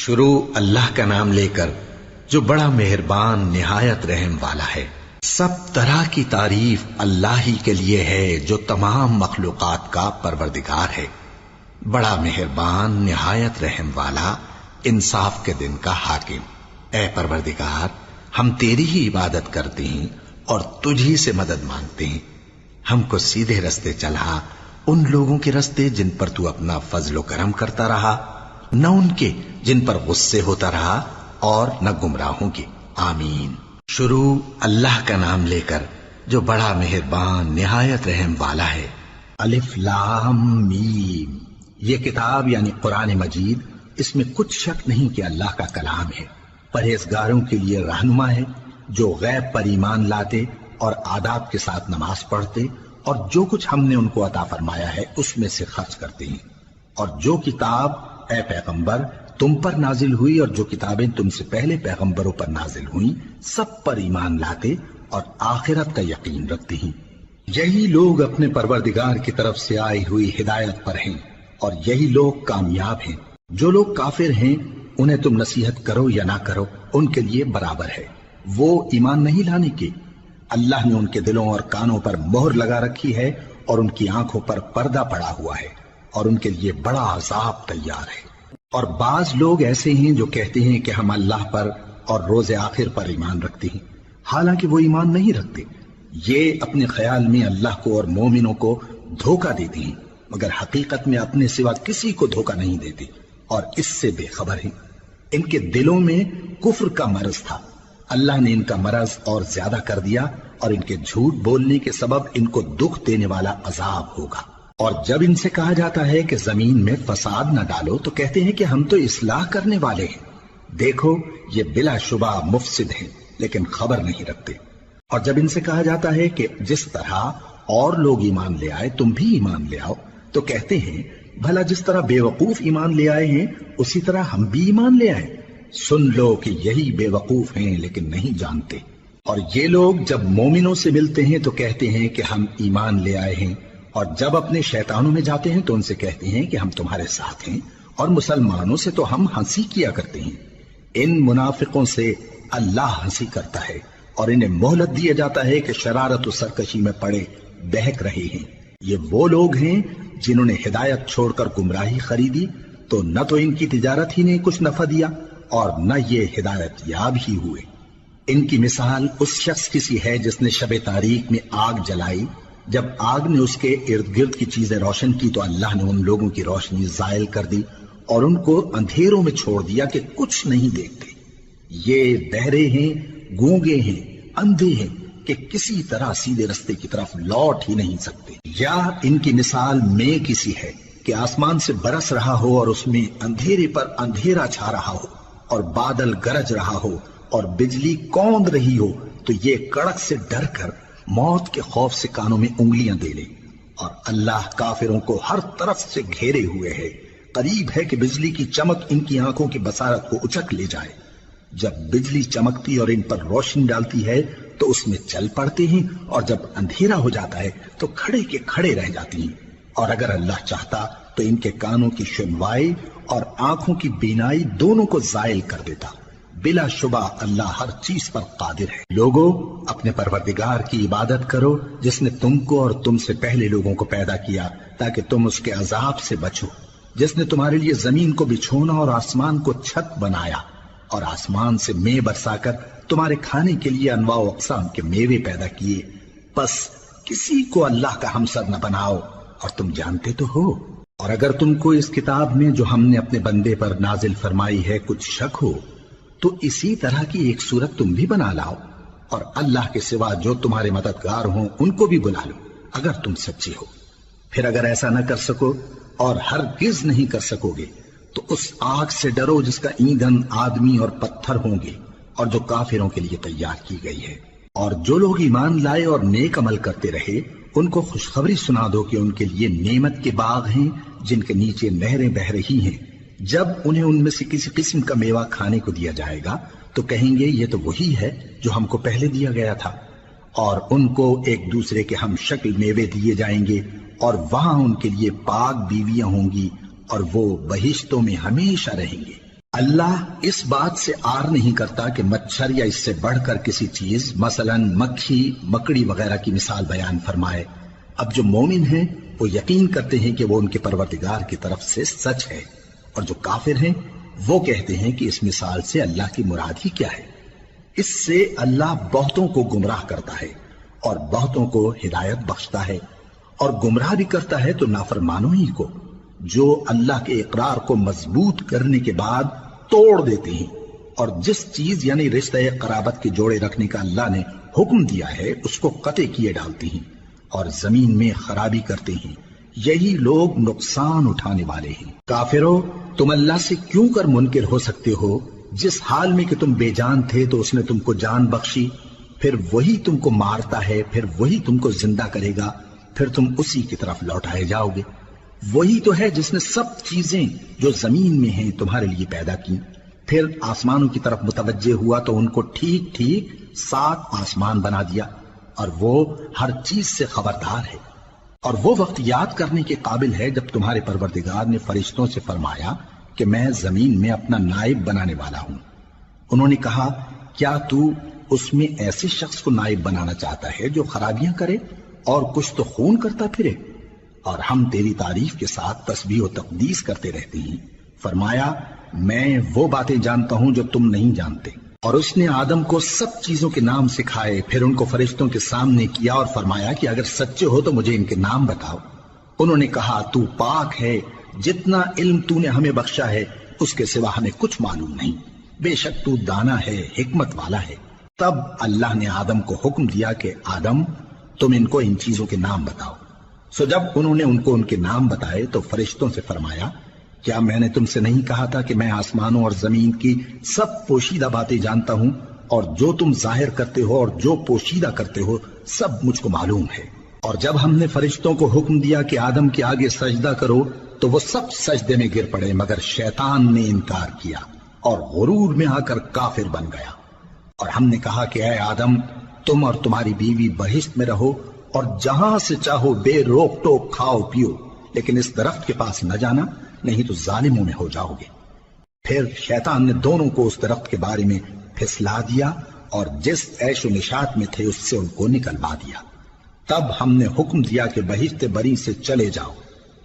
شروع اللہ کا نام لے کر جو بڑا مہربان نہایت رحم والا ہے۔ سب طرح کی تعریف اللہ ہی کے لیے ہے جو تمام مخلوقات کا پروردگار ہے، بڑا مہربان نہایت رحم والا، انصاف کے دن کا حاکم۔ اے پروردگار، ہم تیری ہی عبادت کرتے ہیں اور تجھی سے مدد مانگتے ہیں۔ ہم کو سیدھے رستے چلا، ان لوگوں کے رستے جن پر تو اپنا فضل و کرم کرتا رہا، نہ ان کے جن پر غصے ہوتا رہا، اور نہ گمراہوں کے۔ آمین۔ شروع اللہ کا نام لے کر جو بڑا مہربان نہایت رحم والا ہے۔ الف لام میم۔ یہ کتاب یعنی قرآن مجید، اس میں کچھ شک نہیں کہ اللہ کا کلام ہے، پرہیزگاروں کے لیے رہنما ہے، جو غیب پر ایمان لاتے اور آداب کے ساتھ نماز پڑھتے اور جو کچھ ہم نے ان کو عطا فرمایا ہے اس میں سے خرچ کرتے ہیں، اور جو کتاب اے پیغمبر تم پر نازل ہوئی اور جو کتابیں تم سے پہلے پیغمبروں پر نازل ہوئیں سب پر ایمان لاتے اور آخرت کا یقین رکھتے ہیں۔ یہی لوگ اپنے پروردگار کی طرف سے آئی ہوئی ہدایت پر ہیں اور یہی لوگ کامیاب ہیں۔ جو لوگ کافر ہیں انہیں تم نصیحت کرو یا نہ کرو ان کے لیے برابر ہے، وہ ایمان نہیں لانے کے۔ اللہ نے ان کے دلوں اور کانوں پر مہر لگا رکھی ہے اور ان کی آنکھوں پر پردہ پڑا ہوا ہے اور ان کے لیے بڑا عذاب تیار ہے۔ اور بعض لوگ ایسے ہیں جو کہتے ہیں کہ ہم اللہ پر اور روز آخر پر ایمان رکھتے ہیں، حالانکہ وہ ایمان نہیں رکھتے۔ یہ اپنے خیال میں اللہ کو اور مومنوں کو دھوکہ دیتے ہیں، مگر حقیقت میں اپنے سوا کسی کو دھوکہ نہیں دیتے اور اس سے بے خبر ہیں۔ ان کے دلوں میں کفر کا مرض تھا، اللہ نے ان کا مرض اور زیادہ کر دیا اور ان کے جھوٹ بولنے کے سبب ان کو دکھ دینے والا عذاب ہوگا۔ اور جب ان سے کہا جاتا ہے کہ زمین میں فساد نہ ڈالو تو کہتے ہیں کہ ہم تو اصلاح کرنے والے ہیں۔ دیکھو یہ بلا شبہ مفسد ہیں لیکن خبر نہیں رکھتے۔ اور جب ان سے کہا جاتا ہے کہ جس طرح اور لوگ ایمان لے آئے تم بھی ایمان لے آؤ تو کہتے ہیں بھلا جس طرح بے وقوف ایمان لے آئے ہیں اسی طرح ہم بھی ایمان لے آئے۔ سن لو کہ یہی بے وقوف ہیں لیکن نہیں جانتے۔ اور یہ لوگ جب مومنوں سے ملتے ہیں تو کہتے ہیں کہ ہم ایمان لے آئے ہیں، اور جب اپنے شیطانوں میں جاتے ہیں تو ان سے کہتے ہیں کہ ہم تمہارے ساتھ ہیں، اور مسلمانوں سے تو ہم ہنسی کیا کرتے ہیں۔ ان منافقوں سے اللہ ہنسی کرتا ہے اور انہیں مہلت دیا جاتا ہے کہ شرارت و سرکشی میں پڑے بہک رہے ہیں۔ یہ وہ لوگ ہیں جنہوں نے ہدایت چھوڑ کر گمراہی خریدی، تو نہ تو ان کی تجارت ہی نے کچھ نفع دیا اور نہ یہ ہدایت یاب ہی ہوئے۔ ان کی مثال اس شخص کی سی ہے جس نے شب تاریک میں آگ جلائی، جب آگ نے اس کے ارد گرد کی چیزیں روشن کی تو اللہ نے ان لوگوں کی روشنی زائل کر دی اور ان کو اندھیروں میں چھوڑ دیا کہ کچھ نہیں دیکھتے۔ یہ بہرے ہیں، گونگے ہیں، اندھے ہیں کہ کسی طرح سیدھے رستے کی طرف لوٹ ہی نہیں سکتے۔ یا ان کی مثال میں کسی ہے کہ آسمان سے برس رہا ہو اور اس میں اندھیرے پر اندھیرا چھا رہا ہو اور بادل گرج رہا ہو اور بجلی کوند رہی ہو تو یہ کڑک سے ڈر کر موت کے خوف سے کانوں میں انگلیاں دے لے۔ اور اللہ کافروں کو ہر طرف سے گھیرے ہوئے ہے، قریب ہے کہ بجلی کی چمک ان کی آنکھوں کی بصارت کو اچک لے جائے۔ جب بجلی چمکتی اور ان پر روشنی ڈالتی ہے تو اس میں چل پڑتے ہیں، اور جب اندھیرا ہو جاتا ہے تو کھڑے کے کھڑے رہ جاتی ہیں۔ اور اگر اللہ چاہتا تو ان کے کانوں کی سنوائی اور آنکھوں کی بینائی دونوں کو زائل کر دیتا۔ بلا شبہ اللہ ہر چیز پر قادر ہے۔ لوگوں اپنے پروردگار کی عبادت کرو جس نے تم کو اور تم سے پہلے لوگوں کو پیدا کیا تاکہ تم اس کے عذاب سے بچو، جس نے تمہارے لیے زمین کو بچھونا اور آسمان کو چھت بنایا اور آسمان سے مے برسا کر تمہارے کھانے کے لیے انواع و اقسام کے میوے پیدا کیے۔ بس کسی کو اللہ کا ہمسر نہ بناؤ اور تم جانتے تو ہو۔ اور اگر تم کو اس کتاب میں جو ہم نے اپنے بندے پر نازل فرمائی ہے کچھ شک ہو تو اسی طرح کی ایک صورت تم بھی بنا لاؤ، اور اللہ کے سوا جو تمہارے مددگار ہوں ان کو بھی بلا لو اگر تم سچے ہو۔ پھر اگر ایسا نہ کر سکو اور ہرگز نہیں کر سکو گے تو اس آگ سے ڈرو جس کا ایندھن آدمی اور پتھر ہوں گے اور جو کافروں کے لیے تیار کی گئی ہے۔ اور جو لوگ ایمان لائے اور نیک عمل کرتے رہے ان کو خوشخبری سنا دو کہ ان کے لیے نعمت کے باغ ہیں جن کے نیچے نہریں بہہ رہی ہیں۔ جب انہیں ان میں سے کسی قسم کا میوہ کھانے کو دیا جائے گا تو کہیں گے یہ تو وہی ہے جو ہم کو پہلے دیا گیا تھا، اور ان کو ایک دوسرے کے ہم شکل میوے دیے جائیں گے اور وہاں ان کے لیے پاک بیویاں ہوں گی اور وہ بہشتوں میں ہمیشہ رہیں گے۔ اللہ اس بات سے آر نہیں کرتا کہ مچھر یا اس سے بڑھ کر کسی چیز مثلا مکھی مکڑی وغیرہ کی مثال بیان فرمائے۔ اب جو مومن ہیں وہ یقین کرتے ہیں کہ وہ ان کے پروردگار کی طرف سے سچ ہے، اور جو کافر ہیں وہ کہتے ہیں کہ اس مثال سے اللہ کی مراد ہی کیا ہے۔ اس سے اللہ بہتوں کو گمراہ کرتا ہے اور بہتوں کو ہدایت بخشتا ہے، اور گمراہ بھی کرتا ہے تو نافرمانوں ہی کو، جو اللہ کے اقرار کو مضبوط کرنے کے بعد توڑ دیتے ہیں، اور جس چیز یعنی رشتہ قرابت کے جوڑے رکھنے کا اللہ نے حکم دیا ہے اس کو قطع کیے ڈالتے ہیں اور زمین میں خرابی کرتے ہیں۔ یہی لوگ نقصان اٹھانے والے ہیں۔ کافرو، تم اللہ سے کیوں کر منکر ہو سکتے ہو؟ جس حال میں کہ تم بے جان تھے تو اس نے تم کو جان بخشی، پھر وہی تم کو مارتا ہے، پھر وہی تم کو زندہ کرے گا، پھر تم اسی کی طرف لوٹائے جاؤ گے۔ وہی تو ہے جس نے سب چیزیں جو زمین میں ہیں تمہارے لیے پیدا کی، پھر آسمانوں کی طرف متوجہ ہوا تو ان کو ٹھیک ٹھیک 7 آسمان بنا دیا، اور وہ ہر چیز سے خبردار ہے۔ اور وہ وقت یاد کرنے کے قابل ہے جب تمہارے پروردگار نے فرشتوں سے فرمایا کہ میں زمین میں اپنا نائب بنانے والا ہوں۔ انہوں نے کہا، کیا تو اس میں ایسے شخص کو نائب بنانا چاہتا ہے جو خرابیاں کرے اور کچھ تو خون کرتا پھرے؟ اور ہم تیری تعریف کے ساتھ تسبیح و تقدیس کرتے رہتے ہیں۔ فرمایا، میں وہ باتیں جانتا ہوں جو تم نہیں جانتے۔ اور اس نے آدم کو سب چیزوں کے نام سکھائے، پھر ان کو فرشتوں کے سامنے کیا اور فرمایا کہ اگر سچے ہو تو مجھے ان کے نام بتاؤ۔ انہوں نے کہا، تو پاک ہے، جتنا علم تو نے ہمیں بخشا ہے اس کے سوا ہمیں کچھ معلوم نہیں، بے شک تو دانا ہے، حکمت والا ہے۔ تب اللہ نے آدم کو حکم دیا کہ آدم، تم ان کو ان چیزوں کے نام بتاؤ۔ سو جب انہوں نے ان کو ان کے نام بتائے تو فرشتوں سے فرمایا، کیا میں نے تم سے نہیں کہا تھا کہ میں آسمانوں اور زمین کی سب پوشیدہ باتیں جانتا ہوں، اور جو تم ظاہر کرتے ہو اور جو پوشیدہ کرتے ہو سب مجھ کو معلوم ہے۔ اور جب ہم نے فرشتوں کو حکم دیا کہ آدم کے آگے سجدہ کرو تو وہ سب سجدے میں گر پڑے، مگر شیطان نے انکار کیا اور غرور میں آ کر کافر بن گیا۔ اور ہم نے کہا کہ اے آدم، تم اور تمہاری بیوی بہشت میں رہو اور جہاں سے چاہو بے روک ٹوک کھاؤ پیو، لیکن اس درخت کے پاس نہ جانا، نہیں تو ظالموں میں ہو جاؤ گے۔ پھر شیطان نے دونوں کو اس درخت کے بارے میں پھسلا دیا اور جس عیش و نشاط میں تھے اس سے ان کو نکلوا دیا۔ تب ہم نے حکم دیا کہ بہشت بری سے چلے جاؤ،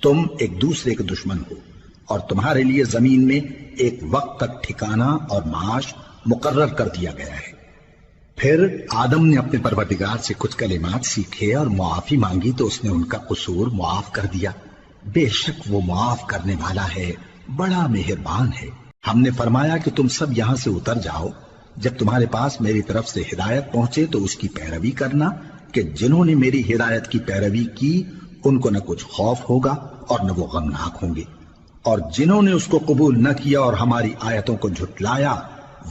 تم ایک دوسرے کے دشمن ہو، اور تمہارے لیے زمین میں ایک وقت تک ٹھکانہ اور معاش مقرر کر دیا گیا ہے۔ پھر آدم نے اپنے پروردگار سے کچھ کلمات سیکھے اور معافی مانگی تو اس نے ان کا قصور معاف کر دیا۔ بے شک وہ معاف کرنے والا ہے، بڑا مہربان ہے۔ ہم نے فرمایا کہ تم سب یہاں سے اتر جاؤ، جب تمہارے پاس میری طرف سے ہدایت پہنچے تو اس کی پیروی کرنا، کہ جنہوں نے میری ہدایت کی پیروی کی ان کو نہ کچھ خوف ہوگا اور نہ وہ غمناک ہوں گے، اور جنہوں نے اس کو قبول نہ کیا اور ہماری آیتوں کو جھٹلایا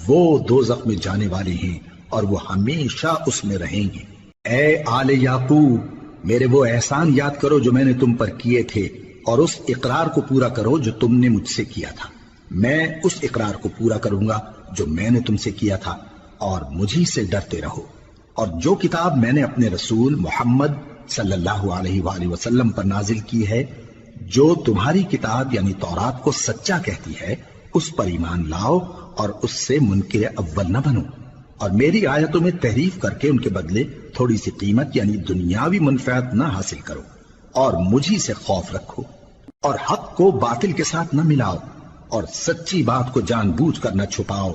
وہ دوزخ میں جانے والے ہیں اور وہ ہمیشہ اس میں رہیں گے۔ اے آل یعقوب، میرے وہ احسان یاد کرو جو میں نے تم پر کیے تھے، اور اس اقرار کو پورا کرو جو تم نے مجھ سے کیا تھا۔ میں اس اقرار کو پورا کروں گا جو میں نے تم سے کیا تھا، اور مجھی سے ڈرتے رہو۔ اور جو کتاب میں نے اپنے رسول محمد صلی اللہ علیہ وآلہ وسلم پر نازل کی ہے، جو تمہاری کتاب یعنی تورات کو سچا کہتی ہے، اس پر ایمان لاؤ اور اس سے منکر اول نہ بنو، اور میری آیتوں میں تحریف کر کے ان کے بدلے تھوڑی سی قیمت یعنی دنیاوی منفعت نہ حاصل کرو، اور مجھی سے خوف رکھو، اور حق کو باطل کے ساتھ نہ ملاؤ، اور سچی بات کو جان بوجھ کر نہ چھپاؤ،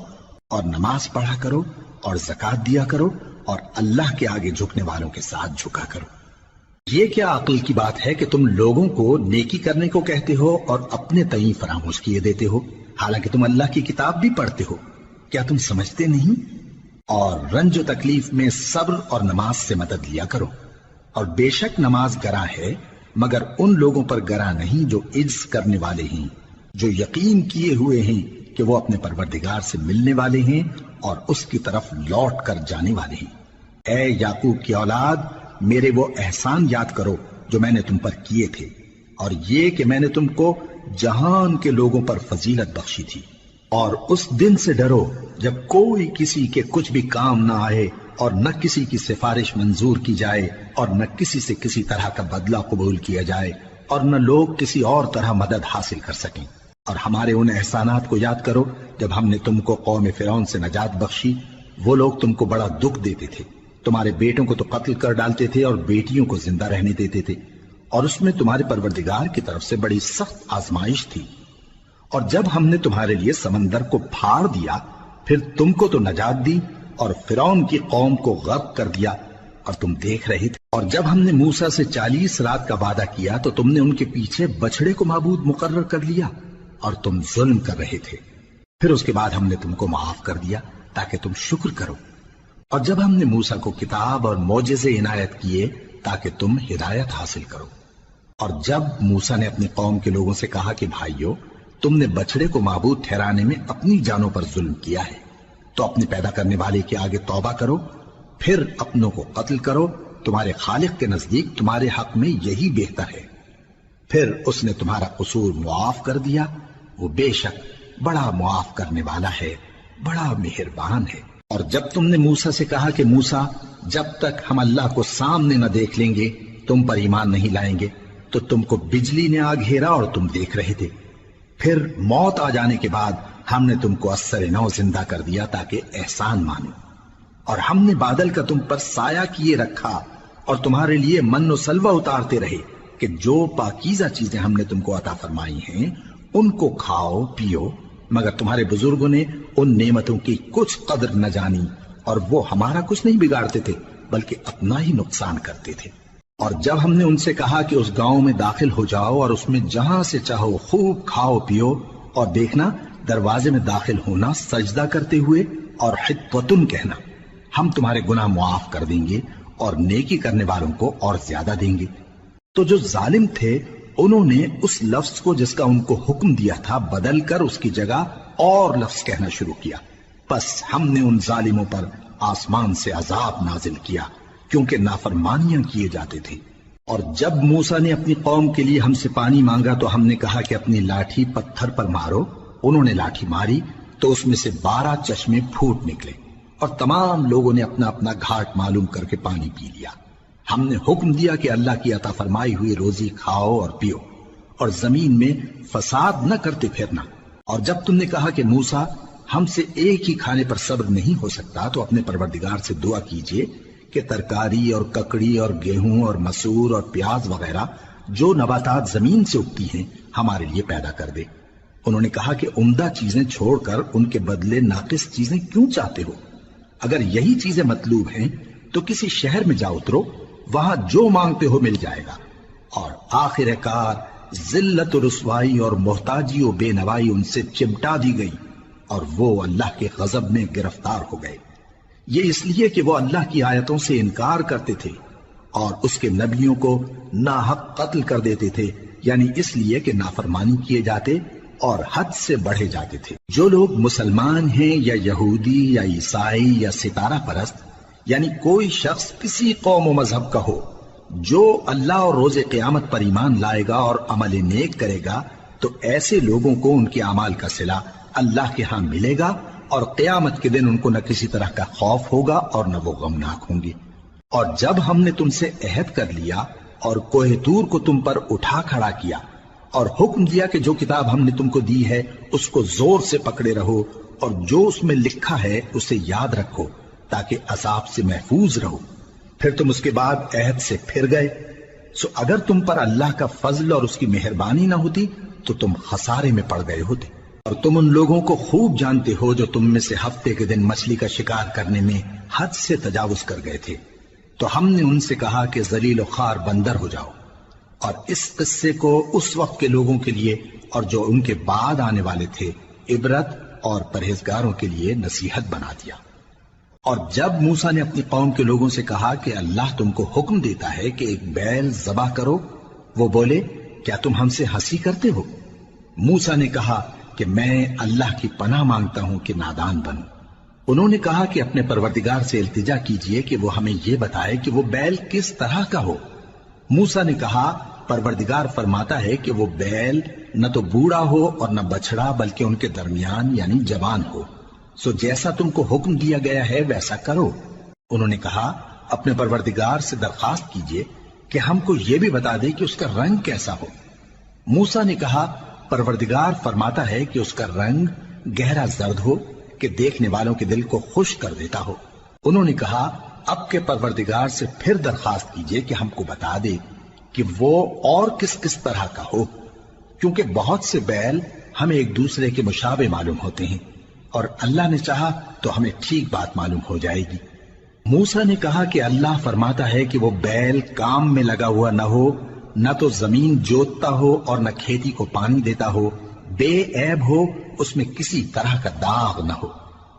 اور نماز پڑھا کرو اور زکوٰۃ دیا کرو، اور اللہ کے آگے جھکنے والوں کے ساتھ جھکا کرو۔ یہ کیا عقل کی بات ہے کہ تم لوگوں کو نیکی کرنے کو کہتے ہو اور اپنے تئیں فراموش کیے دیتے ہو، حالانکہ تم اللہ کی کتاب بھی پڑھتے ہو؟ کیا تم سمجھتے نہیں؟ اور رنج و تکلیف میں صبر اور نماز سے مدد لیا کرو، اور بے شک نماز گراں ہے، مگر ان لوگوں پر گراں نہیں جو عجز کرنے والے ہیں، جو یقین کیے ہوئے ہیں کہ وہ اپنے پروردگار سے ملنے والے ہیں اور اس کی طرف لوٹ کر جانے والے ہیں۔ اے یعقوب کی اولاد، میرے وہ احسان یاد کرو جو میں نے تم پر کیے تھے، اور یہ کہ میں نے تم کو جہان کے لوگوں پر فضیلت بخشی تھی۔ اور اس دن سے ڈرو جب کوئی کسی کے کچھ بھی کام نہ آئے، اور نہ کسی کی سفارش منظور کی جائے، اور نہ کسی سے کسی طرح کا بدلہ قبول کیا جائے، اور نہ لوگ کسی اور طرح مدد حاصل کر سکیں۔ اور ہمارے ان احسانات کو یاد کرو جب ہم نے تم کو قوم فرعون سے نجات بخشی۔ وہ لوگ تم کو بڑا دکھ دیتے تھے، تمہارے بیٹوں کو تو قتل کر ڈالتے تھے اور بیٹیوں کو زندہ رہنے دیتے تھے، اور اس میں تمہارے پروردگار کی طرف سے بڑی سخت آزمائش تھی۔ اور جب ہم نے تمہارے لیے سمندر کو پھاڑ دیا، پھر تم کو تو نجات دی اور فرعون کی قوم کو غرق کر دیا، اور تم دیکھ رہے تھے۔ اور جب ہم نے موسیٰ سے 40 رات کا وعدہ کیا تو تم نے ان کے پیچھے بچڑے کو معبود مقرر کر لیا اور تم ظلم کر رہے تھے۔ پھر اس کے بعد ہم نے تم کو معاف کر دیا تاکہ تم شکر کرو۔ اور جب ہم نے موسیٰ کو کتاب اور معجزے عنایت کیے تاکہ تم ہدایت حاصل کرو۔ اور جب موسیٰ نے اپنی قوم کے لوگوں سے کہا کہ بھائیو، تم نے بچڑے کو معبود ٹھہرانے میں اپنی جانوں پر ظلم کیا ہے، تو اپنے پیدا کرنے والے کے آگے توبہ کرو، پھر اپنوں کو قتل کرو، تمہارے خالق کے نزدیک تمہارے حق میں یہی بہتر ہے۔ پھر اس نے تمہارا قصور معاف کر دیا، وہ بے شک بڑا معاف کرنے والا ہے، بڑا مہربان ہے۔ اور جب تم نے موسیٰ سے کہا کہ موسیٰ، جب تک ہم اللہ کو سامنے نہ دیکھ لیں گے تم پر ایمان نہیں لائیں گے، تو تم کو بجلی نے آ گھیرا اور تم دیکھ رہے تھے۔ پھر موت آ جانے کے بعد ہم نے تم کو اثر نو زندہ کر دیا تاکہ احسان مانو۔ اور ہم نے بادل کا تم پر سایہ کیے رکھا اور تمہارے لیے من و سلوہ اتارتے رہے کہ جو پاکیزہ چیزیں ہم نے تم کو عطا فرمائی ہیں ان کو کھاؤ پیو، مگر تمہارے بزرگوں نے ان نعمتوں کی کچھ قدر نہ جانی، اور وہ ہمارا کچھ نہیں بگاڑتے تھے بلکہ اپنا ہی نقصان کرتے تھے۔ اور جب ہم نے ان سے کہا کہ اس گاؤں میں داخل ہو جاؤ اور اس میں جہاں سے چاہو خوب کھاؤ پیو، اور دیکھنا دروازے میں داخل ہونا سجدہ کرتے ہوئے اور حطوتن کہنا، ہم تمہارے گناہ معاف کر دیں گے اور نیکی کرنے والوں کو اور زیادہ دیں گے۔ تو جو ظالم تھے انہوں نے اس لفظ کو جس کا ان کو حکم دیا تھا بدل کر اس کی جگہ اور لفظ کہنا شروع کیا، پس ہم نے ان ظالموں پر آسمان سے عذاب نازل کیا کیونکہ نافرمانیاں کیے جاتے تھے۔ اور جب موسیٰ نے اپنی قوم کے لیے ہم سے پانی مانگا تو ہم نے کہا کہ اپنی لاٹھی پتھر پر مارو۔ انہوں نے لاٹھی ماری تو اس میں سے 12 چشمے پھوٹ نکلے، اور تمام لوگوں نے اپنا اپنا گھاٹ معلوم کر کے پانی پی لیا۔ ہم نے حکم دیا کہ اللہ کی عطا فرمائی ہوئی روزی کھاؤ اور پیو، اور زمین میں فساد نہ کرتے پھرنا۔ اور جب تم نے کہا کہ موسیٰ، ہم سے ایک ہی کھانے پر صبر نہیں ہو سکتا، تو اپنے پروردگار سے دعا کیجئے کہ ترکاری اور ککڑی اور گیہوں اور مسور اور پیاز وغیرہ جو نباتات زمین سے اگتی ہیں ہمارے لیے پیدا کر دے۔ انہوں نے کہا کہ عمدہ چیزیں چھوڑ کر ان کے بدلے ناقص چیزیں کیوں چاہتے ہو؟ اگر یہی چیزیں مطلوب ہیں تو کسی شہر میں جا اترو، وہاں جو مانگتے ہو مل جائے گا۔ اور آخر کار ذلت و رسوائی اور محتاجی و بے نوائی ان سے چمٹا دی گئی، اور وہ اللہ کے غضب میں گرفتار ہو گئے۔ یہ اس لیے کہ وہ اللہ کی آیتوں سے انکار کرتے تھے اور اس کے نبیوں کو ناحق قتل کر دیتے تھے، یعنی اس لیے کہ نافرمانی کیے جاتے اور حد سے بڑھے جاتے تھے۔ جو لوگ مسلمان ہیں یا یہودی یا عیسائی یا ستارہ پرست، یعنی کوئی شخص کسی قوم و مذہب کا ہو، جو اللہ اور روز قیامت پر ایمان لائے گا اور عمل نیک کرے گا، تو ایسے لوگوں کو ان کے اعمال کا صلہ اللہ کے ہاں ملے گا، اور قیامت کے دن ان کو نہ کسی طرح کا خوف ہوگا اور نہ وہ غمناک ہوں گے۔ اور جب ہم نے تم سے عہد کر لیا اور کوہ طور کو تم پر اٹھا کھڑا کیا اور حکم دیا کہ جو کتاب ہم نے تم کو دی ہے اس کو زور سے پکڑے رہو، اور جو اس میں لکھا ہے اسے یاد رکھو تاکہ عذاب سے محفوظ رہو، پھر تم اس کے بعد عہد سے پھر گئے، سو اگر تم پر اللہ کا فضل اور اس کی مہربانی نہ ہوتی تو تم خسارے میں پڑ گئے ہوتے۔ اور تم ان لوگوں کو خوب جانتے ہو جو تم میں سے ہفتے کے دن مچھلی کا شکار کرنے میں حد سے تجاوز کر گئے تھے، تو ہم نے ان سے کہا کہ ذلیل و خوار بندر ہو جاؤ، اور اس قصے کو اس وقت کے لوگوں کے لیے اور جو ان کے بعد آنے والے تھے عبرت اور پرہیزگاروں کے لیے نصیحت بنا دیا۔ اور جب موسیٰ نے اپنی قوم کے لوگوں سے کہا کہ اللہ تم کو حکم دیتا ہے کہ ایک بیل ذبح کرو، وہ بولے کیا تم ہم سے ہنسی کرتے ہو؟ موسیٰ نے کہا کہ میں اللہ کی پناہ مانگتا ہوں کہ نادان بنوں۔ انہوں نے کہا کہ اپنے پروردگار سے التجا کیجئے کہ وہ ہمیں یہ بتائے کہ وہ بیل کس طرح کا ہو۔ موسیٰ نے کہا پروردگار فرماتا ہے کہ وہ بیل نہ تو بوڑھا ہو اور نہ بچڑا بلکہ ان کے درمیان یعنی جوان ہو، سو جیسا تم کو حکم دیا گیا ہے ویسا کرو۔ انہوں نے کہا اپنے پروردگار سے درخواست کیجئے کہ ہم کو یہ بھی بتا دے کہ اس کا رنگ کیسا ہو۔ موسیٰ نے کہا پروردگار فرماتا ہے کہ اس کا رنگ گہرا زرد ہو کہ دیکھنے والوں کے دل کو خوش کر دیتا ہو۔ انہوں نے کہا اب کے پروردگار سے پھر درخواست کیجئے کہ ہم کو بتا دے کہ وہ اور کس کس طرح کا ہو، کیونکہ بہت سے بیل ہمیں ایک دوسرے کے مشابہ معلوم ہوتے ہیں، اور اللہ نے چاہا تو ہمیں ٹھیک بات معلوم ہو جائے گی۔ موسیٰ نے کہا کہ اللہ فرماتا ہے کہ وہ بیل کام میں لگا ہوا نہ ہو، نہ تو زمین جوتتا ہو اور نہ کھیتی کو پانی دیتا ہو، بے عیب ہو، اس میں کسی طرح کا داغ نہ ہو۔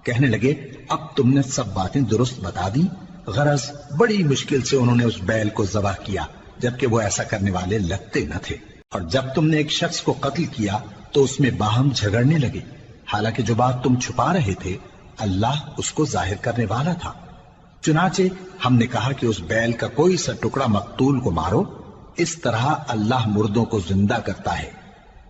کہنے لگے اب تم نے سب باتیں درست بتا دی۔ غرض بڑی مشکل سے انہوں نے اس بیل کو ذبح کیا، جبکہ وہ ایسا کرنے والے لگتے نہ تھے۔ اور جب تم نے ایک شخص کو قتل کیا تو اس میں باہم جھگڑنے لگے، حالانکہ جو بات تم چھپا رہے تھے اللہ اس کو ظاہر کرنے والا تھا۔ چنانچہ ہم نے کہا کہ اس بیل کا کوئی سا ٹکڑا مقتول کو مارو، اس طرح اللہ مردوں کو زندہ کرتا ہے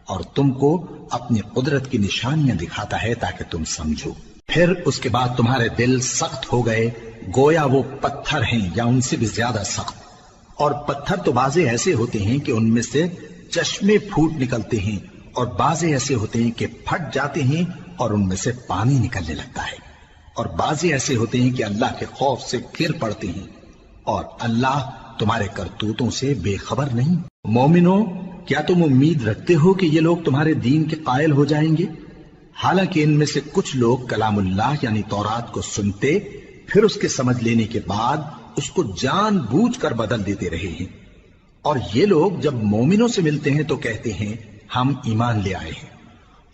اور تم کو اپنی قدرت کی نشانیاں دکھاتا ہے تاکہ تم سمجھو۔ پھر اس کے بعد تمہارے دل سخت ہو گئے، گویا وہ پتھر ہیں یا ان سے بھی زیادہ سخت۔ اور پتھر تو بعضے ایسے ہوتے ہیں کہ ان میں سے چشمے پھوٹ نکلتے ہیں، اور بعضے ایسے ہوتے ہیں کہ پھٹ جاتے ہیں اور ان میں سے پانی نکلنے لگتا ہے، اور بعضے ایسے ہوتے ہیں کہ اللہ کے خوف سے گر پڑتے ہیں، اور اللہ تمہارے کرتوتوں سے بے خبر نہیں۔ مومنو، کیا تم امید رکھتے ہو کہ یہ لوگ تمہارے دین کے قائل ہو جائیں گے؟ حالانکہ ان میں سے کچھ لوگ کلام اللہ یعنی تورات کو سنتے، پھر اس کے سمجھ لینے کے بعد اس کو جان بوجھ کر بدل دیتے رہے ہیں، اور یہ لوگ جب مومنوں سے ملتے ہیں تو کہتے ہیں ہم ایمان لے آئے ہیں،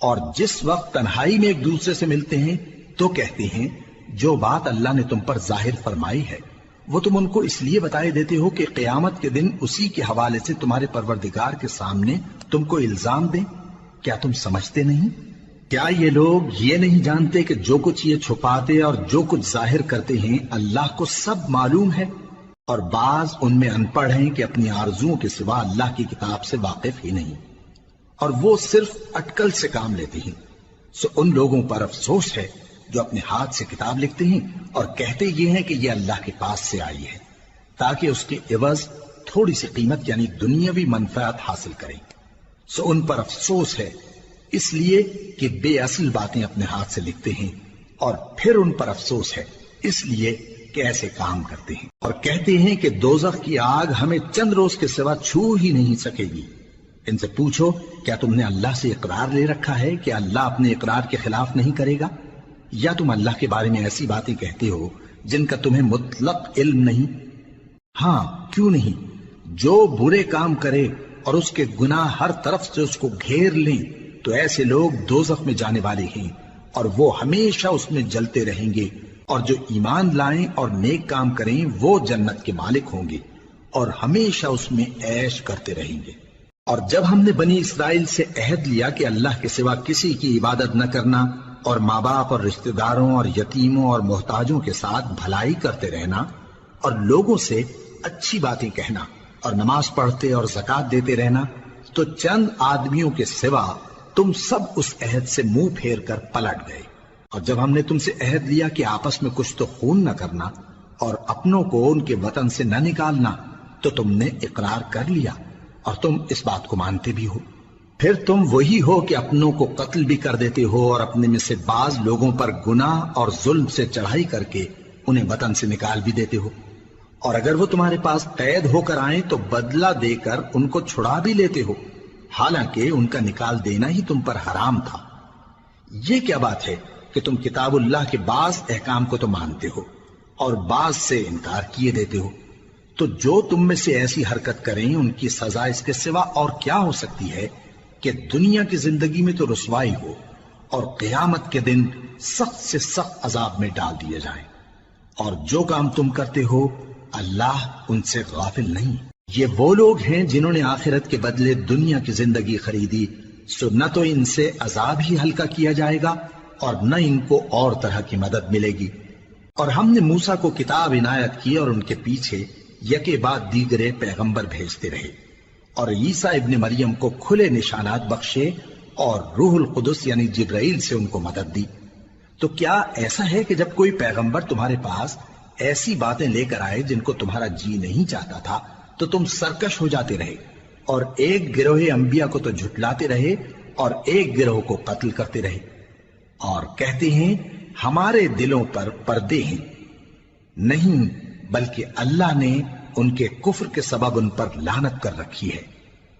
اور جس وقت تنہائی میں ایک دوسرے سے ملتے ہیں تو کہتے ہیں جو بات اللہ نے تم پر ظاہر فرمائی ہے وہ تم ان کو اس لیے بتائے دیتے ہو کہ قیامت کے دن اسی کے حوالے سے تمہارے پروردگار کے سامنے تم کو الزام دیں۔ کیا تم سمجھتے نہیں؟ کیا یہ لوگ یہ نہیں جانتے کہ جو کچھ یہ چھپاتے اور جو کچھ ظاہر کرتے ہیں اللہ کو سب معلوم ہے؟ اور بعض ان میں ان پڑھ ہیں کہ اپنی آرزوؤں کے سوا اللہ کی کتاب سے واقف ہی نہیں، اور وہ صرف اٹکل سے کام لیتے ہیں۔ سو ان لوگوں پر افسوس ہے جو اپنے ہاتھ سے کتاب لکھتے ہیں اور کہتے یہ ہیں کہ یہ اللہ کے پاس سے آئی ہے، تاکہ اس کے عوض تھوڑی سی قیمت یعنی دنیاوی منفعت حاصل کریں۔ سو ان پر افسوس ہے اس لیے کہ بے اصل باتیں اپنے ہاتھ سے لکھتے ہیں، اور پھر ان پر افسوس ہے اس لیے کہ ایسے کام کرتے ہیں، اور کہتے ہیں کہ دوزخ کی آگ ہمیں چند روز کے سوا چھو ہی نہیں سکے گی۔ ان سے پوچھو کیا تم نے اللہ سے اقرار لے رکھا ہے کہ اللہ اپنے اقرار کے خلاف نہیں کرے گا؟ یا تم اللہ کے بارے میں ایسی باتیں کہتے ہو جن کا تمہیں مطلق علم نہیں؟ ہاں کیوں نہیں، جو برے کام کرے اور اس کے گناہ ہر طرف سے اس کو گھیر لیں تو ایسے لوگ دوزخ میں جانے والے ہیں، اور وہ ہمیشہ اس میں جلتے رہیں گے، اور جو ایمان لائیں اور نیک کام کریں وہ جنت کے مالک ہوں گے اور ہمیشہ اس میں عیش کرتے رہیں گے۔ اور جب ہم نے بنی اسرائیل سے عہد لیا کہ اللہ کے سوا کسی کی عبادت نہ کرنا، اور ماں باپ اور رشتہ داروں اور یتیموں اور محتاجوں کے ساتھ بھلائی کرتے رہنا، اور لوگوں سے اچھی باتیں کہنا، اور نماز پڑھتے اور زکوٰۃ دیتے رہنا، تو چند آدمیوں کے سوا تم سب اس عہد سے منہ پھیر کر پلٹ گئے۔ اور جب ہم نے تم سے عہد لیا کہ آپس میں کچھ تو خون نہ کرنا اور اپنوں کو ان کے وطن سے نہ نکالنا، تو تم نے اقرار کر لیا اور تم اس بات کو مانتے بھی ہو۔ پھر تم وہی ہو کہ اپنوں کو قتل بھی کر دیتے ہو اور اپنے میں سے بعض لوگوں پر گناہ اور ظلم سے چڑھائی کر کے انہیں وطن سے نکال بھی دیتے ہو، اور اگر وہ تمہارے پاس قید ہو کر آئیں تو بدلہ دے کر ان کو چھڑا بھی لیتے ہو، حالانکہ ان کا نکال دینا ہی تم پر حرام تھا۔ یہ کیا بات ہے کہ تم کتاب اللہ کے بعض احکام کو تو مانتے ہو اور بعض سے انکار کیے دیتے ہو؟ تو جو تم میں سے ایسی حرکت کریں ان کی سزا اس کے سوا اور کیا ہو سکتی ہے کہ دنیا کی زندگی میں تو رسوائی ہو اور قیامت کے دن سخت سے سخت عذاب میں ڈال دیے جائیں۔ اور جو کام تم کرتے ہو اللہ ان سے غافل نہیں۔ یہ وہ لوگ ہیں جنہوں نے آخرت کے بدلے دنیا کی زندگی خریدی، سو نہ تو ان سے عذاب ہی ہلکا کیا جائے گا اور نہ ان کو اور طرح کی مدد ملے گی۔ اور ہم نے موسیٰ کو کتاب عنایت کی اور ان کے پیچھے یکے بعد دیگرے پیغمبر بھیجتے رہے، اور عیسیٰ ابن مریم کو کھلے نشانات بخشے اور روح القدس یعنی جبرائیل سے ان کو مدد دی۔ تو کیا ایسا ہے کہ جب کوئی پیغمبر تمہارے پاس ایسی باتیں لے کر آئے جن کو تمہارا جی نہیں چاہتا تھا تو تم سرکش ہو جاتے رہے، اور ایک گروہ انبیاء کو تو جھٹلاتے رہے اور ایک گروہ کو قتل کرتے رہے، اور کہتے ہیں ہمارے دلوں پر پردے ہیں، نہیں بلکہ اللہ نے ان کے کفر کے سبب ان پر لعنت کر رکھی ہے،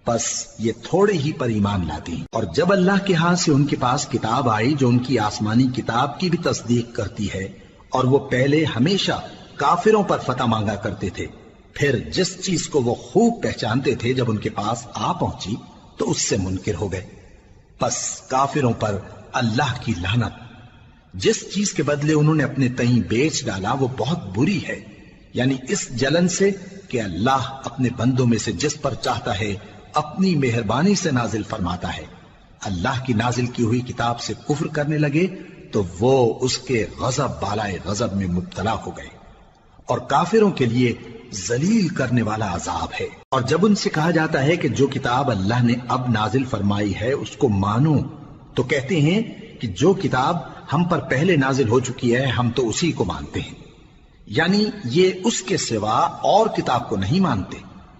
بس یہ تھوڑے ہی پر ایمان لاتے ہیں۔ اور جب اللہ کے ہاں سے ان کے پاس کتاب آئی جو ان کی آسمانی کتاب کی بھی تصدیق کرتی ہے، اور وہ پہلے ہمیشہ کافروں پر فتح مانگا کرتے تھے، پھر جس چیز کو وہ خوب پہچانتے تھے جب ان کے پاس آ پہنچی تو اس سے منکر ہو گئے، بس کافروں پر اللہ کی لعنت۔ جس چیز کے بدلے انہوں نے اپنے تئیں بیچ ڈالا وہ بہت بری ہے، یعنی اس جلن سے کہ اللہ اپنے بندوں میں سے جس پر چاہتا ہے اپنی مہربانی سے نازل فرماتا ہے۔ اللہ کی نازل کی ہوئی کتاب سے کفر کرنے لگے تو وہ اس کے غضب بالائے غضب میں مبتلا ہو گئے، اور کافروں کے لیے ذلیل کرنے والا عذاب ہے۔ اور جب ان سے کہا جاتا ہے کہ جو کتاب اللہ نے اب نازل فرمائی ہے اس کو مانو، تو کہتے ہیں کہ جو کتاب ہم پر پہلے نازل ہو چکی ہے ہم تو اسی کو مانتے ہیں، یعنی یہ اس کے سوا اور کتاب کو نہیں مانتے،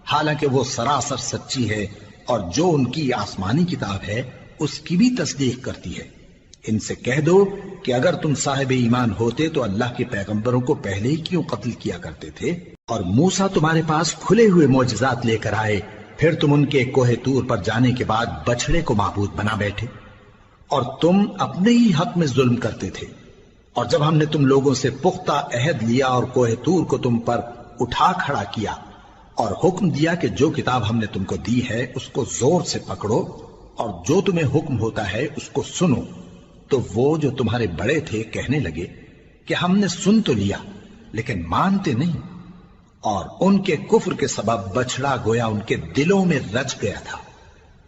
حالانکہ وہ سراسر سچی ہے، اور جو ان کی آسمانی کتاب ہے اس کی بھی تصدیق کرتی ہے۔ ان سے کہہ دو کہ اگر تم صاحب ایمان ہوتے تو اللہ کے پیغمبروں کو پہلے ہی کیوں قتل کیا کرتے تھے؟ اور موسیٰ تمہارے پاس کھلے ہوئے معجزات لے کر آئے، پھر تم ان کے کوہ طور پر جانے کے بعد بچڑے کو معبود بنا بیٹھے، اور تم اپنے ہی حق میں ظلم کرتے تھے۔ اور جب ہم نے تم لوگوں سے پختہ عہد لیا اور کوہ طور کو تم پر اٹھا کھڑا کیا، اور حکم دیا کہ جو کتاب ہم نے تم کو دی ہے اس کو زور سے پکڑو، اور جو تمہیں حکم ہوتا ہے اس کو سنو، تو وہ جو تمہارے بڑے تھے کہنے لگے کہ ہم نے سن تو لیا لیکن مانتے نہیں، اور ان کے کفر کے سبب بچڑا گویا ان کے دلوں میں رچ گیا تھا۔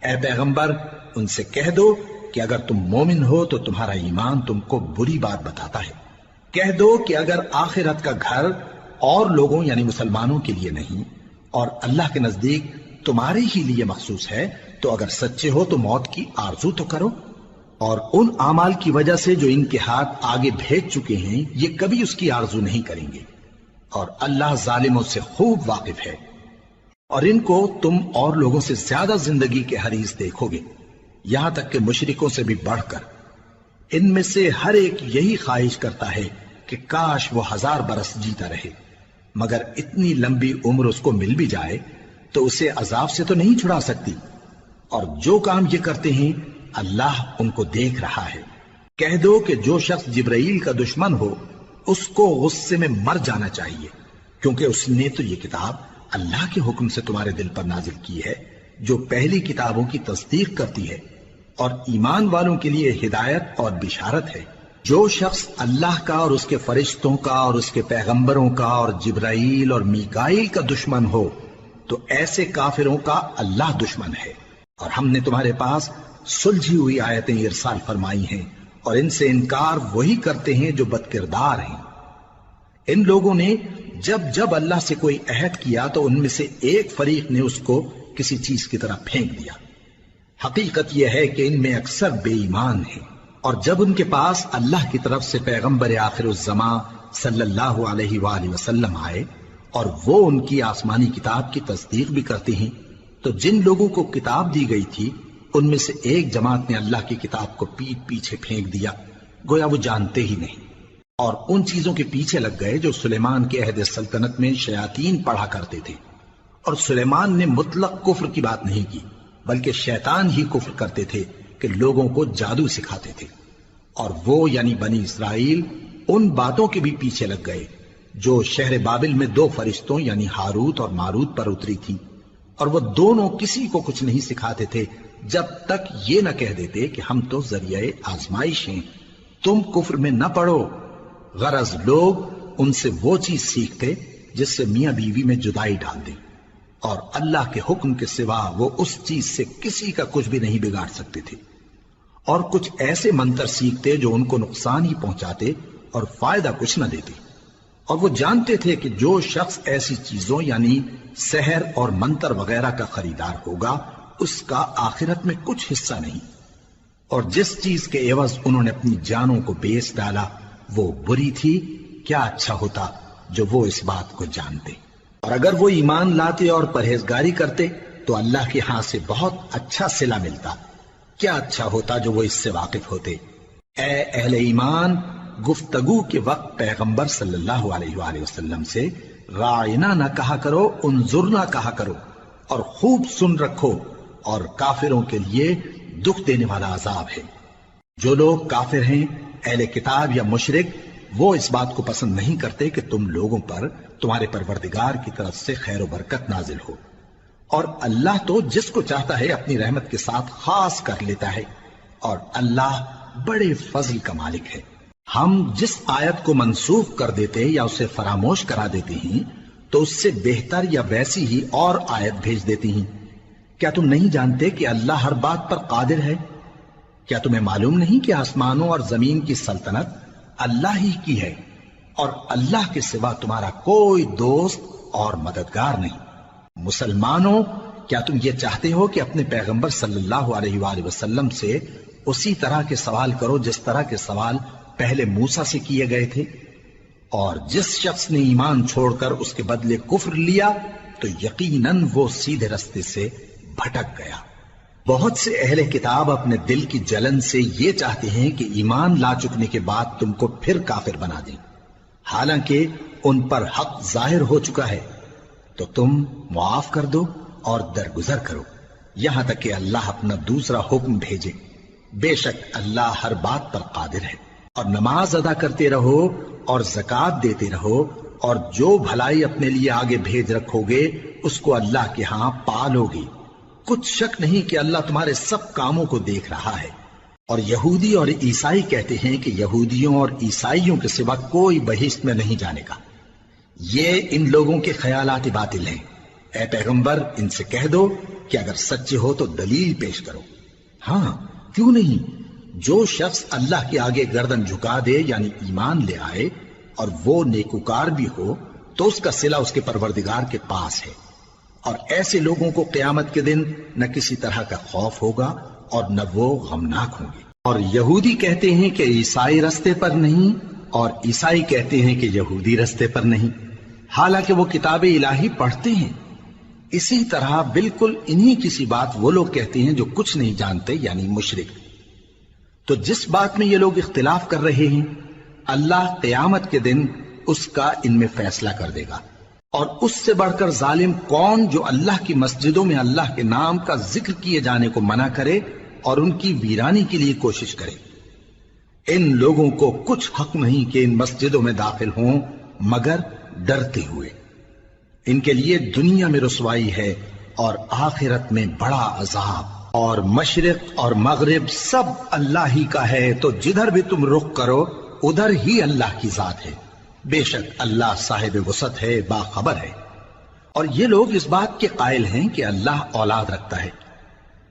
اے پیغمبر ان سے کہہ دو کہ اگر تم مومن ہو تو تمہارا ایمان تم کو بری بات بتاتا ہے، کہہ دو کہ اگر آخرت کا گھر اور لوگوں یعنی مسلمانوں کے لیے نہیں اور اللہ کے نزدیک تمہارے ہی لیے مخصوص ہے تو اگر سچے ہو تو موت کی آرزو تو کرو، اور ان اعمال کی وجہ سے جو ان کے ہاتھ آگے بھیج چکے ہیں یہ کبھی اس کی آرزو نہیں کریں گے، اور اللہ ظالموں سے خوب واقف ہے۔ اور ان کو تم اور لوگوں سے زیادہ زندگی کے حریص دیکھو گے، یہاں تک کہ مشرکوں سے بھی بڑھ کر۔ ان میں سے ہر ایک یہی خواہش کرتا ہے کہ کاش وہ 1000 برس جیتا رہے، مگر اتنی لمبی عمر اس کو مل بھی جائے تو اسے عذاب سے تو نہیں چھڑا سکتی، اور جو کام یہ کرتے ہیں اللہ ان کو دیکھ رہا ہے۔ کہہ دو کہ جو شخص جبرائیل کا دشمن ہو اس کو غصے میں مر جانا چاہیے، کیونکہ اس نے تو یہ کتاب اللہ کے حکم سے تمہارے دل پر نازل کی ہے جو پہلی کتابوں کی تصدیق کرتی ہے، اور ایمان والوں کے لیے ہدایت اور بشارت ہے۔ جو شخص اللہ کا اور اس کے فرشتوں کا اور اس کے پیغمبروں کا اور جبرائیل اور میکائیل کا دشمن ہو تو ایسے کافروں کا اللہ دشمن ہے۔ اور ہم نے تمہارے پاس سلجھی ہوئی آیتیں ارسال فرمائی ہیں، اور ان سے انکار وہی کرتے ہیں جو بد کردار ہیں۔ ان لوگوں نے جب جب اللہ سے کوئی عہد کیا تو ان میں سے ایک فریق نے اس کو کسی چیز کی طرح پھینک دیا۔ حقیقت یہ ہے کہ ان میں اکثر بے ایمان ہیں، اور جب ان کے پاس اللہ کی طرف سے پیغمبر آخر الزمان صلی اللہ علیہ وآلہ وسلم آئے اور وہ ان کی آسمانی کتاب کی تصدیق بھی کرتے ہیں، تو جن لوگوں کو کتاب دی گئی تھی ان میں سے ایک جماعت نے اللہ کی کتاب کو پیٹ پیچھے پھینک دیا، گویا وہ جانتے ہی نہیں، اور ان چیزوں کے پیچھے لگ گئے جو سلیمان کے عہد سلطنت میں شیاطین پڑھا کرتے تھے۔ اور سلیمان نے مطلق کفر کی بات نہیں کی، بلکہ شیطان ہی کفر کرتے تھے کہ لوگوں کو جادو سکھاتے تھے، اور وہ یعنی بنی اسرائیل ان باتوں کے بھی پیچھے لگ گئے جو شہر بابل میں 2 فرشتوں یعنی ہاروت اور ماروت پر اتری تھی، اور وہ دونوں کسی کو کچھ نہیں سکھاتے تھے جب تک یہ نہ کہہ دیتے کہ ہم تو ذریعہ آزمائش ہیں، تم کفر میں نہ پڑو۔ غرض لوگ ان سے وہ چیز سیکھتے جس سے میاں بیوی میں جدائی ڈال دیں، اور اللہ کے حکم کے سوا وہ اس چیز سے کسی کا کچھ بھی نہیں بگاڑ سکتے تھے، اور کچھ ایسے منتر سیکھتے جو ان کو نقصان ہی پہنچاتے اور فائدہ کچھ نہ دیتے، اور وہ جانتے تھے کہ جو شخص ایسی چیزوں یعنی سحر اور منتر وغیرہ کا خریدار ہوگا اس کا آخرت میں کچھ حصہ نہیں، اور جس چیز کے عوض انہوں نے اپنی جانوں کو بیچ ڈالا وہ بری تھی، کیا اچھا ہوتا جو وہ اس بات کو جانتے۔ اور اگر وہ ایمان لاتے اور پرہیزگاری کرتے تو اللہ کے ہاں سے بہت اچھا صلہ ملتا، کیا اچھا ہوتا جو وہ اس سے واقف ہوتے۔ اے اہل ایمان، گفتگو کے وقت پیغمبر صلی اللہ علیہ وآلہ وسلم سے رائنا نہ کہا کرو، انظرنا کہا کرو، اور خوب سن رکھو، اور کافروں کے لیے دکھ دینے والا عذاب ہے۔ جو لوگ کافر ہیں، اہل کتاب یا مشرک، وہ اس بات کو پسند نہیں کرتے کہ تم لوگوں پر تمہارے پروردگار کی طرف سے خیر و برکت نازل ہو، اور اللہ تو جس کو چاہتا ہے اپنی رحمت کے ساتھ خاص کر لیتا ہے، اور اللہ بڑے فضل کا مالک ہے۔ ہم جس آیت کو منسوخ کر دیتے یا اسے فراموش کرا دیتے ہیں تو اس سے بہتر یا ویسی ہی اور آیت بھیج دیتی ہیں۔ کیا تم نہیں جانتے کہ اللہ ہر بات پر قادر ہے؟ کیا تمہیں معلوم نہیں کہ آسمانوں اور زمین کی سلطنت اللہ ہی کی ہے، اور اللہ کے سوا تمہارا کوئی دوست اور مددگار نہیں؟ مسلمانوں، کیا تم یہ چاہتے ہو کہ اپنے پیغمبر صلی اللہ علیہ وآلہ وسلم سے اسی طرح کے سوال کرو جس طرح کے سوال پہلے موسیٰ سے کیے گئے تھے؟ اور جس شخص نے ایمان چھوڑ کر اس کے بدلے کفر لیا تو یقیناً وہ سیدھے رستے سے بھٹک گیا۔ بہت سے اہل کتاب اپنے دل کی جلن سے یہ چاہتے ہیں کہ ایمان لا چکنے کے بعد تم کو پھر کافر بنا دیں، حالانکہ ان پر حق ظاہر ہو چکا ہے۔ تو تم معاف کر دو اور درگزر کرو یہاں تک کہ اللہ اپنا دوسرا حکم بھیجے۔ بے شک اللہ ہر بات پر قادر ہے۔ اور نماز ادا کرتے رہو اور زکوٰۃ دیتے رہو، اور جو بھلائی اپنے لیے آگے بھیج رکھو گے اس کو اللہ کے ہاں پالو گے۔ کچھ شک نہیں کہ اللہ تمہارے سب کاموں کو دیکھ رہا ہے۔ اور یہودی اور عیسائی کہتے ہیں کہ یہودیوں اور عیسائیوں کے سوا کوئی بہشت میں نہیں جانے کا۔ یہ ان لوگوں کے خیالات باطل ہیں۔ اے پیغمبر، ان سے کہہ دو کہ اگر سچے ہو تو دلیل پیش کرو۔ ہاں، کیوں نہیں؟ جو شخص اللہ کے آگے گردن جھکا دے، یعنی ایمان لے آئے، اور وہ نیکوکار بھی ہو، تو اس کا صلہ اس کے پروردگار کے پاس ہے۔ اور ایسے لوگوں کو قیامت کے دن نہ کسی طرح کا خوف ہوگا اور نہ وہ غمناک ہوں گے۔ اور یہودی کہتے ہیں کہ عیسائی رستے پر نہیں، اور عیسائی کہتے ہیں کہ یہودی رستے پر نہیں، حالانکہ وہ کتاب الہی پڑھتے ہیں۔ اسی طرح بالکل انہی کسی بات وہ لوگ کہتے ہیں جو کچھ نہیں جانتے، یعنی مشرک۔ تو جس بات میں یہ لوگ اختلاف کر رہے ہیں، اللہ قیامت کے دن اس کا ان میں فیصلہ کر دے گا۔ اور اس سے بڑھ کر ظالم کون جو اللہ کی مسجدوں میں اللہ کے نام کا ذکر کیے جانے کو منع کرے اور ان کی ویرانی کے لیے کوشش کرے۔ ان لوگوں کو کچھ حق نہیں کہ ان مسجدوں میں داخل ہوں مگر ڈرتے ہوئے۔ ان کے لیے دنیا میں رسوائی ہے اور آخرت میں بڑا عذاب۔ اور مشرق اور مغرب سب اللہ ہی کا ہے، تو جدھر بھی تم رخ کرو ادھر ہی اللہ کی ذات ہے۔ بے شک اللہ صاحب وسعت ہے، باخبر ہے۔ اور یہ لوگ اس بات کے قائل ہیں کہ اللہ اولاد رکھتا ہے۔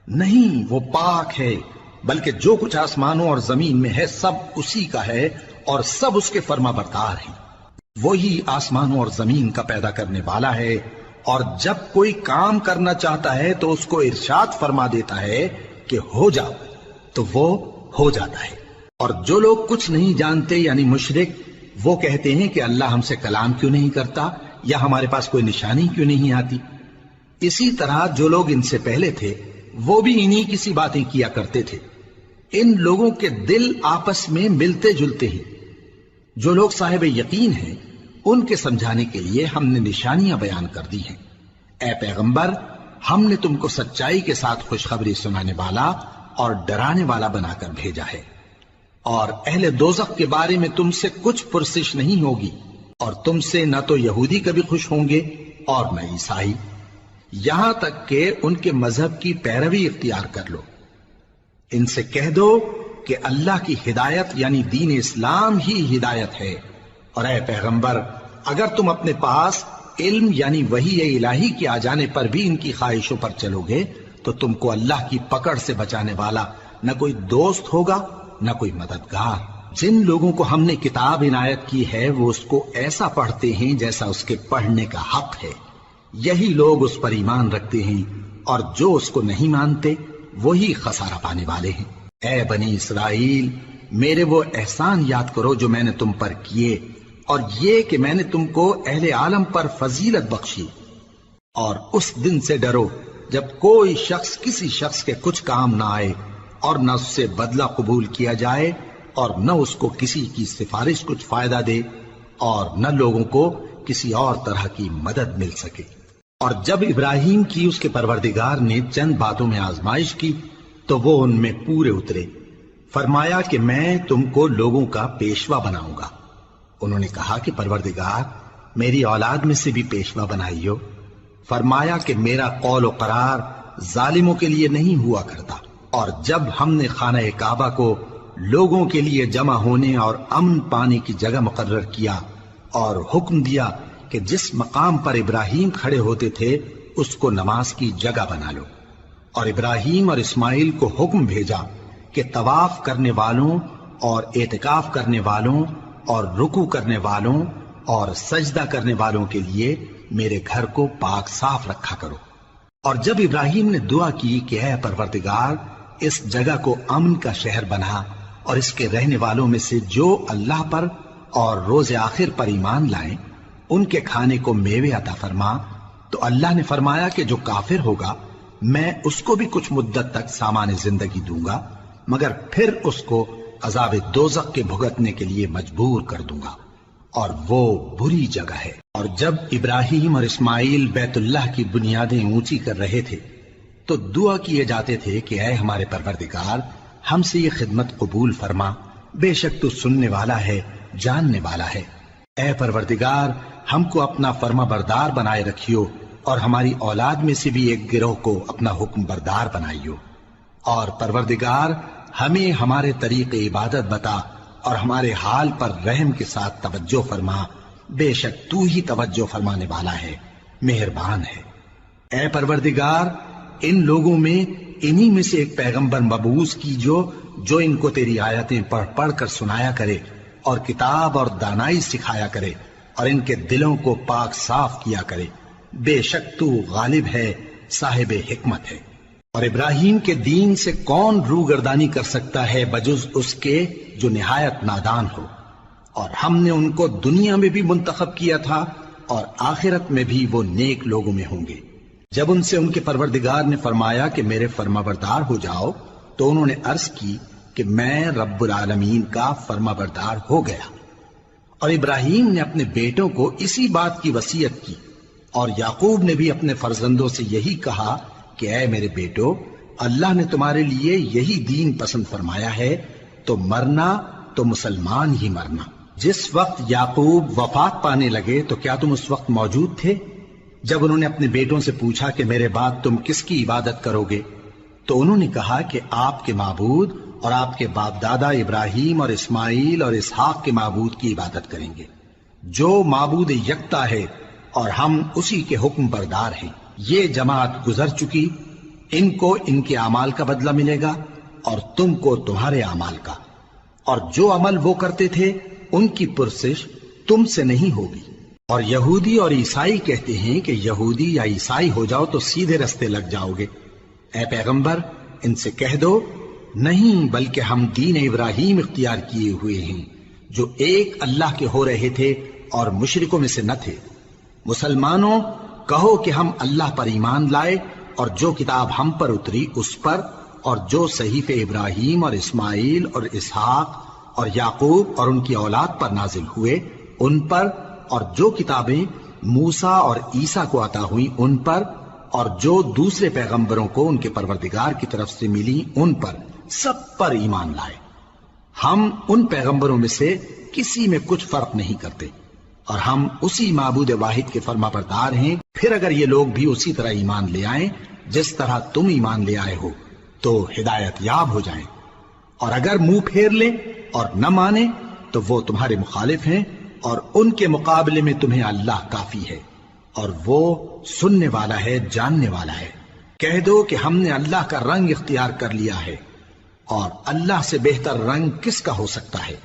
نہیں، وہ پاک ہے، بلکہ جو کچھ آسمانوں اور زمین میں ہے سب اسی کا ہے، اور سب اس کے فرما بردار ہیں۔ وہی آسمانوں اور زمین کا پیدا کرنے والا ہے، اور جب کوئی کام کرنا چاہتا ہے تو اس کو ارشاد فرما دیتا ہے کہ ہو جاؤ، تو وہ ہو جاتا ہے۔ اور جو لوگ کچھ نہیں جانتے، یعنی مشرک، وہ کہتے ہیں کہ اللہ ہم سے کلام کیوں نہیں کرتا، یا ہمارے پاس کوئی نشانی کیوں نہیں آتی۔ اسی طرح جو لوگ ان سے پہلے تھے وہ بھی انہی کسی باتیں کیا کرتے تھے۔ ان لوگوں کے دل آپس میں ملتے جلتے ہیں۔ جو لوگ صاحب یقین ہیں ان کے سمجھانے کے لیے ہم نے نشانیاں بیان کر دی ہیں۔ اے پیغمبر، ہم نے تم کو سچائی کے ساتھ خوشخبری سنانے والا اور ڈرانے والا بنا کر بھیجا ہے۔ اور اہل دوزخ کے بارے میں تم سے کچھ پرسش نہیں ہوگی، اور تم سے نہ تو یہودی کبھی خوش ہوں گے اور نہ عیسائی، یہاں تک کہ ان کے مذہب کی پیروی اختیار کر لو۔ ان سے کہہ دو کہ اللہ کی ہدایت یعنی دین اسلام ہی ہدایت ہے۔ اور اے پیغمبر، اگر تم اپنے پاس علم یعنی وحی الہی کے آ جانے پر بھی ان کی خواہشوں پر چلو گے تو تم کو اللہ کی پکڑ سے بچانے والا نہ کوئی دوست ہوگا نہ کوئی مددگار۔ جن لوگوں کو ہم نے کتاب عنایت کی ہے وہ اس کو ایسا پڑھتے ہیں جیسا اس کے پڑھنے کا حق ہے، یہی لوگ اس پر ایمان رکھتے ہیں، اور جو اس کو نہیں مانتے وہی خسارہ پانے والے ہیں۔ اے بنی اسرائیل، میرے وہ احسان یاد کرو جو میں نے تم پر کیے، اور یہ کہ میں نے تم کو اہل عالم پر فضیلت بخشی۔ اور اس دن سے ڈرو جب کوئی شخص کسی شخص کے کچھ کام نہ آئے، اور نہ اس سے بدلہ قبول کیا جائے، اور نہ اس کو کسی کی سفارش کچھ فائدہ دے، اور نہ لوگوں کو کسی اور طرح کی مدد مل سکے۔ اور جب ابراہیم کی اس کے پروردگار نے چند باتوں میں آزمائش کی تو وہ ان میں پورے اترے۔ فرمایا کہ میں تم کو لوگوں کا پیشوا بناؤں گا۔ انہوں نے کہا کہ پروردگار میری اولاد میں سے بھی پیشوا بنائیو۔ فرمایا کہ میرا قول و قرار ظالموں کے لیے نہیں ہوا کرتا۔ اور جب ہم نے خانہ کعبہ کو لوگوں کے لیے جمع ہونے اور امن پانے کی جگہ مقرر کیا اور حکم دیا کہ جس مقام پر ابراہیم کھڑے ہوتے تھے اس کو نماز کی جگہ بنا لو، اور ابراہیم اور اسماعیل کو حکم بھیجا کہ طواف کرنے والوں اور اعتکاف کرنے والوں اور رکوع کرنے والوں اور سجدہ کرنے والوں کے لیے میرے گھر کو پاک صاف رکھا کرو۔ اور جب ابراہیم نے دعا کی کہ اے پروردگار اس جگہ کو امن کا شہر بنا، اور اس کے رہنے والوں میں سے جو اللہ پر اور روز آخر پر ایمان لائیں ان کے کھانے کو میوے عطا فرما، تو اللہ نے فرمایا کہ جو کافر ہوگا میں اس کو بھی کچھ مدت تک سامان زندگی دوں گا، مگر پھر اس کو عذاب دوزخ کے بھگتنے کے لیے مجبور کر دوں گا، اور وہ بری جگہ ہے۔ اور جب ابراہیم اور اسماعیل بیت اللہ کی بنیادیں اونچی کر رہے تھے تو دعا کیے جاتے تھے کہ اے ہمارے پروردگار ہم سے یہ خدمت قبول فرما، بے شک تو سننے والا ہے، جاننے والا ہے۔ اے پروردگار ہم کو اپنا فرما بردار بنائے رکھیو، اور ہماری اولاد میں سے بھی ایک گروہ کو اپنا حکم بردار بنائیو، اور پروردگار ہمیں ہمارے طریق عبادت بتا اور ہمارے حال پر رحم کے ساتھ توجہ فرما، بے شک تو ہی توجہ فرمانے والا ہے، مہربان ہے۔ اے پروردگار ان لوگوں میں انہی میں سے ایک پیغمبر مبعوث کی جو ان کو تیری آیتیں پڑھ پڑھ کر سنایا کرے اور کتاب اور دانائی سکھایا کرے اور ان کے دلوں کو پاک صاف کیا کرے، بے شک تو غالب ہے، صاحب حکمت ہے۔ اور ابراہیم کے دین سے کون روگردانی کر سکتا ہے بجز اس کے جو نہایت نادان ہو، اور ہم نے ان کو دنیا میں بھی منتخب کیا تھا اور آخرت میں بھی وہ نیک لوگوں میں ہوں گے۔ جب ان سے ان کے پروردگار نے فرمایا کہ میرے فرمانبردار ہو جاؤ تو انہوں نے عرض کی کہ میں رب العالمین کا فرمانبردار ہو گیا۔ اور ابراہیم نے اپنے بیٹوں کو اسی بات کی وصیت کی، اور یعقوب نے بھی اپنے فرزندوں سے یہی کہا کہ اے میرے بیٹو، اللہ نے تمہارے لیے یہی دین پسند فرمایا ہے، تو مرنا تو مسلمان ہی مرنا۔ جس وقت یعقوب وفات پانے لگے تو کیا تم اس وقت موجود تھے جب انہوں نے اپنے بیٹوں سے پوچھا کہ میرے بعد تم کس کی عبادت کرو گے؟ تو انہوں نے کہا کہ آپ کے معبود اور آپ کے باپ دادا ابراہیم اور اسماعیل اور اسحاق کے معبود کی عبادت کریں گے، جو معبود یکتا ہے اور ہم اسی کے حکم بردار ہیں۔ یہ جماعت گزر چکی، ان کو ان کے اعمال کا بدلہ ملے گا اور تم کو تمہارے اعمال کا، اور جو عمل وہ کرتے تھے ان کی پرسش تم سے نہیں ہوگی۔ اور یہودی اور عیسائی کہتے ہیں کہ یہودی یا عیسائی ہو جاؤ تو سیدھے رستے لگ جاؤ گے۔ اے پیغمبر ان سے کہہ دو نہیں، بلکہ ہم دین ابراہیم اختیار کیے ہوئے ہیں جو ایک اللہ کے ہو رہے تھے اور مشرکوں میں سے نہ تھے۔ مسلمانوں کہو کہ ہم اللہ پر ایمان لائے اور جو کتاب ہم پر اتری اس پر، اور جو صحیفے ابراہیم اور اسماعیل اور اسحاق اور یعقوب اور ان کی اولاد پر نازل ہوئے ان پر، اور جو کتابیں موسیٰ اور عیسیٰ کو عطا ہوئی ان پر، اور جو دوسرے پیغمبروں کو ان کے پروردگار کی طرف سے ملی ان پر، سب پر ایمان لائے۔ ہم ان پیغمبروں میں سے کسی میں کچھ فرق نہیں کرتے، اور ہم اسی معبود واحد کے فرما بردار ہیں۔ پھر اگر یہ لوگ بھی اسی طرح ایمان لے آئیں جس طرح تم ایمان لے آئے ہو تو ہدایت یاب ہو جائیں، اور اگر منہ پھیر لیں اور نہ مانیں تو وہ تمہارے مخالف ہیں، اور ان کے مقابلے میں تمہیں اللہ کافی ہے، اور وہ سننے والا ہے، جاننے والا ہے۔ کہہ دو کہ ہم نے اللہ کا رنگ اختیار کر لیا ہے، اور اللہ سے بہتر رنگ کس کا ہو سکتا ہے،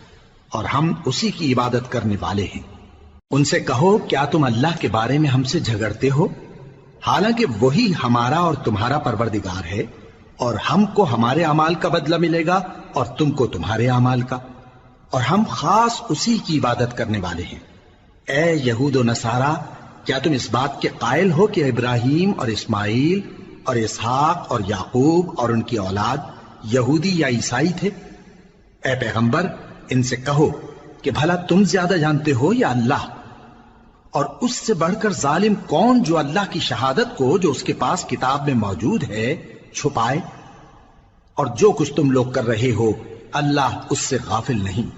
اور ہم اسی کی عبادت کرنے والے ہیں۔ ان سے کہو کیا تم اللہ کے بارے میں ہم سے جھگڑتے ہو، حالانکہ وہی ہمارا اور تمہارا پروردگار ہے، اور ہم کو ہمارے اعمال کا بدلہ ملے گا اور تم کو تمہارے اعمال کا، اور ہم خاص اسی کی عبادت کرنے والے ہیں۔ اے یہود و نصارا، کیا تم اس بات کے قائل ہو کہ ابراہیم اور اسماعیل اور اسحاق اور یعقوب اور ان کی اولاد یہودی یا عیسائی تھے؟ اے پیغمبر ان سے کہو کہ بھلا تم زیادہ جانتے ہو یا اللہ؟ اور اس سے بڑھ کر ظالم کون جو اللہ کی شہادت کو جو اس کے پاس کتاب میں موجود ہے چھپائے؟ اور جو کچھ تم لوگ کر رہے ہو اللہ اس سے غافل نہیں۔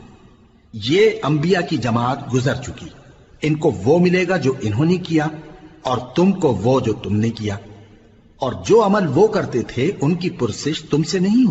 یہ انبیاء کی جماعت گزر چکی، ان کو وہ ملے گا جو انہوں نے کیا اور تم کو وہ جو تم نے کیا، اور جو عمل وہ کرتے تھے ان کی پرسش تم سے نہیں ہوگی۔